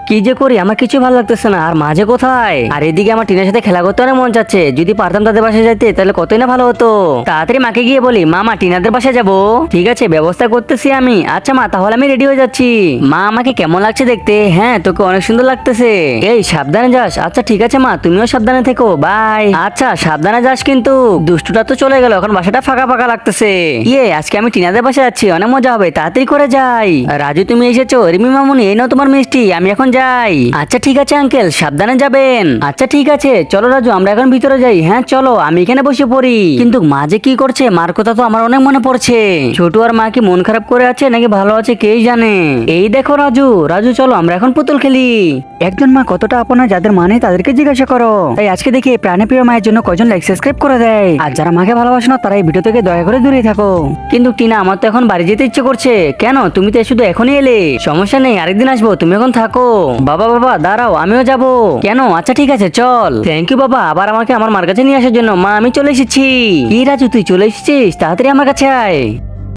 কি যে করি, আমার কিছু ভালো লাগতেছে না। আর মাঝে কোথায়? আর এদিকে আমার টিনের সাথে খেলা করতে অনেক মন চাচ্ছে। যদি পারতাম তাদের বাসায় যাইতে তাহলে কতই না ভালো হতো। তাড়াতাড়ি মাকে গিয়ে বলি, মা টিনাদের বাসায় যাবো। ঠিক আছে, ব্যবস্থা করতেছি আমি। আচ্ছা মা, তাহলে আমি রেডি হয়ে যাচ্ছি। মা, আমাকে কেমন লাগছে দেখতে? হ্যাঁ, তোকে অনেক সুন্দর লাগতেছে। এই, সাবধানে যাস। আচ্ছা ঠিক আছে মা, তুমিও সাবধানে থেকো। বাই। আচ্ছা সাবধানে যাস কিন্তু। দুষ্টুটা তো চলে গেল, এখন বাসাটা ফাঁকা ফাঁকা লাগতেছে। আজকে আমি টিনাদের বাসায় যাচ্ছি, অনেক মজা হবে। তাড়াতাড়ি করে যাই। রাজু, তুমি এসেছো? রিমি মামুনি, এই নাও তোমার মিষ্টি। আমি এখন যাই। আচ্ছা ঠিক আছে আঙ্কেল, সাবধানে যাবেন। আচ্ছা ঠিক আছে, চলো রাজু, আমরা এখন ভিতরে যাই। হ্যাঁ চলো, আমি এখানে বসে পড়ি। কিন্তু মা যে কি করছে, মার কথা তো আমার অনেক মনে পড়ছে। ছোটু আর মা কি মন খারাপ করে আছে নাকি ভালো আছে কে জানে। এই দেখো রাজু, রাজু চলো আমরা এখন পুতুল খেলি। একজন মা কতটা আপন হয় যাদের মা নেই তাদেরকে জিজ্ঞাসা করো। তাই আজকে দেখি প্রাণপ্রিয় মায়ের জন্য কজন লাইক সাবস্ক্রাইব করে দেয়। আর যারা মাকে ভালোবাসে না তারা এই ভিডিও থেকে দয়া করে দূরে থাকো। কিন্তু টিনা, আমার তো এখন বাড়ি যেতে ইচ্ছে করছে। কেন? তুমি তো শুধু এখনই এলে। সমস্যা নেই, আরেকদিন আসবো, তুমি এখন থাকো। বাবা বাবা দাঁড়াও, আমিও যাব। কেন? আচ্ছা ঠিক আছে চল। থ্যাংক ইউ বাবা, আবার আমাকে আমার মার কাছে নিয়ে আসার জন্য। মা, আমি চলে এসেছি। কি রাজু, তুই চলে এসেছিস? তাড়াতাড়ি আমার কাছে আয়।